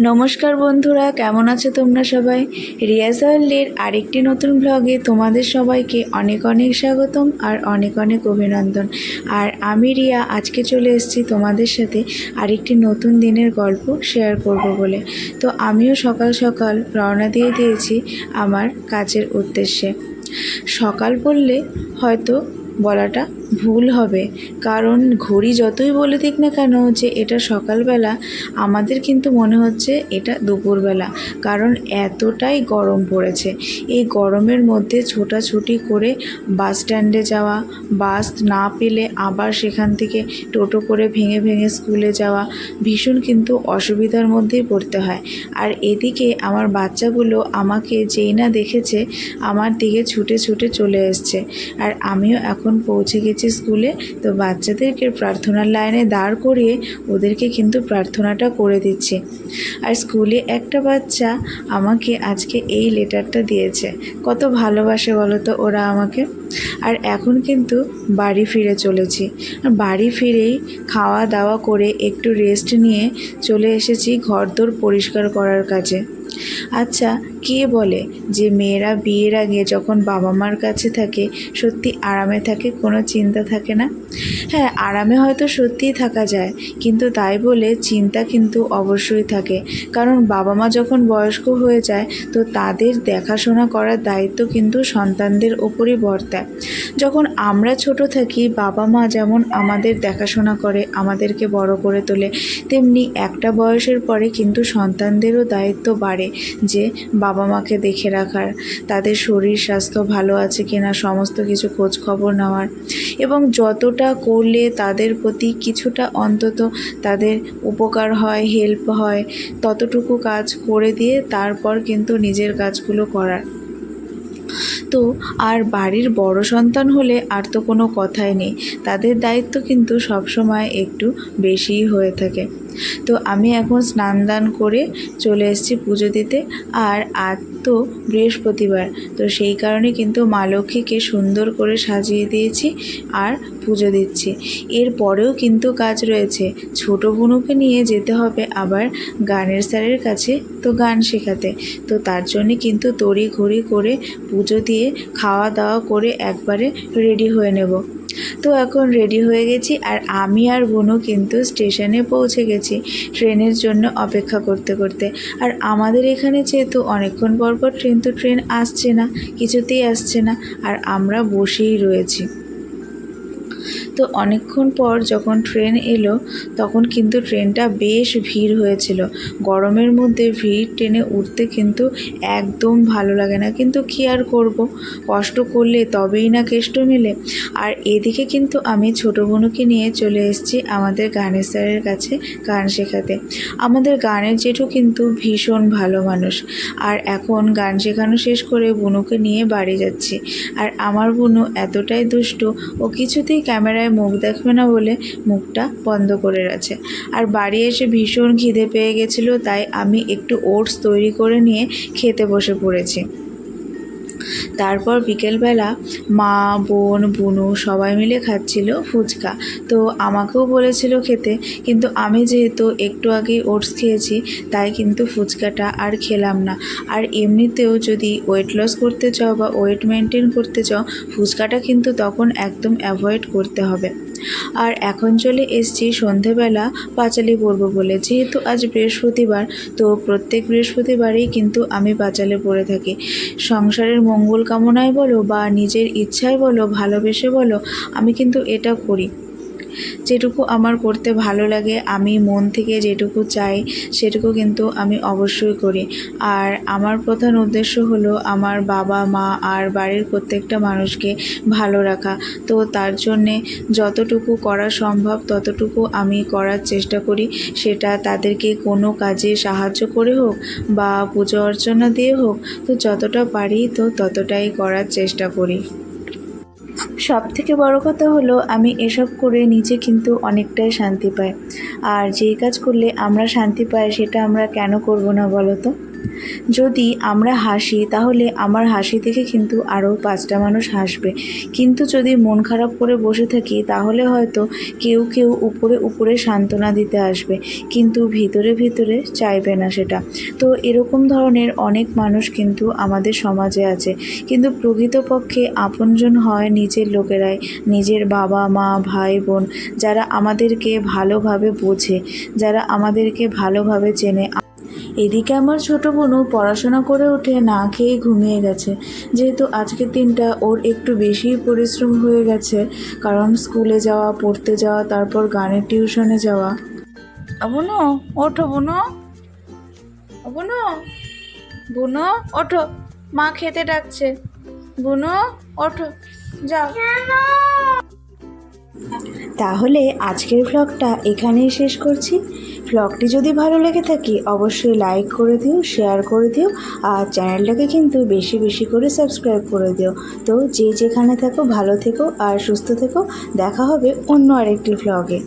নমস্কার বন্ধুরা, কেমন আছো তোমরা সবাই? রিয়াজ ওয়ার্ল্ডের আরেকটি নতুন ব্লগে তোমাদের সবাইকে অনেক অনেক স্বাগতম আর অনেক অনেক অভিনন্দন। আর আমি রিয়া আজকে চলে এসেছি তোমাদের সাথে আরেকটি নতুন দিনের গল্প শেয়ার করব বলে। তো আমিও সকাল সকাল রওনা দিয়ে দিয়েছি আমার কাজের উদ্দেশ্যে। সকাল বললে হয়তো বলাটা ভুল হবে, কারণ ঘড়ি যতই বলে দিক না কেন যে এটা সকালবেলা, আমাদের কিন্তু মনে হচ্ছে এটা দুপুরবেলা, কারণ এতটাই গরম পড়েছে। এই গরমের মধ্যে ছোটাছুটি করে বাস স্ট্যান্ডে যাওয়া, বাস না পেলে আবার সেখান থেকে টোটো করে ভেঙে ভেঙে স্কুলে যাওয়া, ভীষণ কিন্তু অসুবিধার মধ্যেই পড়তে হয়। আর এদিকে আমার বাচ্চাগুলো আমাকে যেই না দেখেছে আমার দিকে ছুটে ছুটে চলে এসছে। আর আমিও এখন পৌঁছে গেছি স্কুলে। তো বাচ্চাদেরকে প্রার্থনার লাইনে দাঁড় করিয়ে ওদেরকে কিন্তু প্রার্থনাটা করে দিচ্ছি। আর স্কুলে একটা বাচ্চা আমাকে আজকে এই লেটারটা দিয়েছে। কত ভালোবাসে বলো তো ওরা আমাকে। আর এখন কিন্তু বাড়ি ফিরে চলেছি। আর বাড়ি ফিরেই খাওয়া দাওয়া করে একটু রেস্ট নিয়ে চলে এসেছি ঘরদোর পরিষ্কার করার কাজে। আচ্ছা, কে বলে যে মেয়েরা বিয়ের আগে যখন বাবা মার কাছে থাকে সত্যি আরামে থাকে, কোনো চিন্তা থাকে না? হ্যাঁ, আরামে হয়তো সত্যিই থাকা যায়, কিন্তু তাই বলে চিন্তা কিন্তু অবশ্যই থাকে। কারণ বাবা মা যখন বয়স্ক হয়ে যায় তো তাদের দেখাশোনা করার দায়িত্ব কিন্তু সন্তানদের ওপরই বর্তায়। যখন আমরা ছোট থাকি বাবা মা যেমন আমাদের দেখাশোনা করে, আমাদেরকে বড় করে তোলে, তেমনি একটা বয়সের পরে কিন্তু সন্তানদেরও দায়িত্ব বাড়ে যে বাবা মাকে দেখে রাখার, তাদের শরীর স্বাস্থ্য ভালো আছে কিনা সমস্ত কিছু খোঁজ খবর নেওয়ার, এবং যতটা করলে তাদের প্রতি কিছুটা অন্তত তাদের উপকার হয়, হেল্প হয়, ততটুকু কাজ করে দিয়ে তারপর কিন্তু নিজের কাজগুলো করার। তো আর বাড়ির বড় সন্তান হলে আর তো কোনো কথাই নেই, তাদের দায়িত্ব কিন্তু সবসময় একটু বেশিই হয়ে থাকে। তো আমি এখন স্নান দান করে চলে এসেছি পুজো দিতে। আর আজ তো বৃহস্পতিবার, তো সেই কারণে কিন্তু মা লক্ষ্মীকে সুন্দর করে সাজিয়ে দিয়েছি আর পুজো দিচ্ছি। এরপরেও কিন্তু কাজ রয়েছে, ছোট বোনকে নিয়ে যেতে হবে আবার গানের স্যারের কাছে, তো গান শেখাতে। তো তার জন্যে কিন্তু তড়িঘড়ি করে পুজো দিয়ে খাওয়া দাওয়া করে একবারে রেডি হয়ে নেব। তো এখন রেডি হয়ে গেছি আর আমি আর বোনও কিন্তু স্টেশনে পৌঁছে গেছি ট্রেনের জন্য অপেক্ষা করতে করতে। আর আমাদের এখানে যেহেতু অনেকক্ষণ পরপর ট্রেন আসছে না, কিছুতেই আসছে না, আর আমরা বসেই রয়েছি। তো অনেকক্ষণ পর যখন ট্রেন এলো তখন কিন্তু ট্রেনটা বেশ ভিড় হয়েছিল। গরমের মধ্যে ভিড় ট্রেনে উঠতে কিন্তু একদম ভালো লাগে না, কিন্তু কী আর করব, কষ্ট করলে তবেই না কেষ্ট মেলে। আর এদিকে কিন্তু আমি ছোটো বোনকে নিয়ে চলে এসেছি আমাদের গানের স্যারের কাছে গান শেখাতে। আমাদের গানের জেঠু কিন্তু ভীষণ ভালো মানুষ। আর এখন গান শেখানো শেষ করে বুনুকে নিয়ে বাড়ি যাচ্ছি। আর আমার বুনু এতটাই দুষ্টু, ও কিছুতেই ক্যামেরায় মুখ দেখবে না বলে মুখটা বন্ধ করে আছে। আর বাড়ি এসে ভীষণ খিদে পেয়ে গেছিলো, তাই আমি একটু ওটস তৈরি করে নিয়ে খেতে বসে পড়েছি। তারপর বিকেলবেলা মা, বোন, বুনু সবাই মিলে খাচ্ছিল ফুচকা। তো আমাকেও বলেছিল খেতে, কিন্তু আমি যেহেতু একটু আগেই ওটস খেয়েছি তাই কিন্তু ফুচকাটা আর খেলাম না। আর এমনিতেও যদি ওয়েট লস করতে চাও বা ওয়েট মেনটেন করতে চাও, ফুচকাটা কিন্তু তখন একদম অ্যাভয়েড করতে হবে। আর এখন চলে এসেছি সন্ধেবেলা পাঁচালি পরব বলে। যেহেতু আজ বৃহস্পতিবার, তো প্রত্যেক বৃহস্পতিবারেই কিন্তু আমি পাঁচালি পরে থাকি। সংসারের মঙ্গল কামনায় বলো বা নিজের ইচ্ছায় বলো, ভালোবেসে বলো, আমি কিন্তু এটা করি। যেটুকু আমার করতে ভালো লাগে, আমি মন থেকে যেটুকু চাই সেটুকু কিন্তু আমি অবশ্যই করি। আর আমার প্রধান উদ্দেশ্য হলো আমার বাবা মা আর বাড়ির প্রত্যেকটা মানুষকে ভালো রাখা। তো তার জন্যে যতটুকু করা সম্ভব ততটুকু আমি করার চেষ্টা করি, সেটা তাদেরকে কোনো কাজে সাহায্য করে হোক বা পুজো অর্চনা দিয়ে হোক, তো যতটা পারি তো ততটাই করার চেষ্টা করি। সবথেকে বড় কথা হলো আমি এসব করে নিজে কিন্তু অনেকটাই শান্তি পাই। আর যেই কাজ করলে আমরা শান্তি পাই সেটা আমরা কেন করব না বলো তো? যদি আমরা হাসি তাহলে আমার হাসি থেকে কিন্তু আরও 5টা মানুষ হাসবে, কিন্তু যদি মন খারাপ করে বসে থাকি তাহলে হয়তো কেউ কেউ উপরে উপরে সান্ত্বনা দিতে আসবে, কিন্তু ভিতরে ভিতরে চাইবে না সেটা। তো এরকম ধরনের অনেক মানুষ কিন্তু আমাদের সমাজে আছে, কিন্তু প্রকৃতপক্ষে আপনজন হয় নিজের লোকেরাই, নিজের বাবা মা ভাই বোন, যারা আমাদেরকে ভালোভাবে বোঝে, যারা আমাদেরকে ভালোভাবে চেনে। এদিকে আমার ছোটো বোনও পড়াশোনা করে উঠে না খেয়ে ঘুমিয়ে গেছে, যেহেতু আজকের দিনটা ওর একটু বেশিই পরিশ্রম হয়ে গেছে, কারণ স্কুলে যাওয়া, পড়তে যাওয়া, তারপর গানের টিউশনে যাওয়া। বুনো ওঠো, বুনো বুনো বুনো ওঠো, মা খেতে ডাকছে। বুনো ওঠো, যাও। তাহলে আজকের ভ্লগটা এখানেই শেষ করছি। ভ্লগটি যদি ভালো লেগে থাকে অবশ্যই লাইক করে দিও, শেয়ার করে দিও, আর চ্যানেলটাকে কিন্তু বেশি বেশি করে সাবস্ক্রাইব করে দিও। তো যে যেখানে থাকো ভালো থেকো আর সুস্থ থেকো, দেখা হবে অন্য আরেকটি ভ্লগে।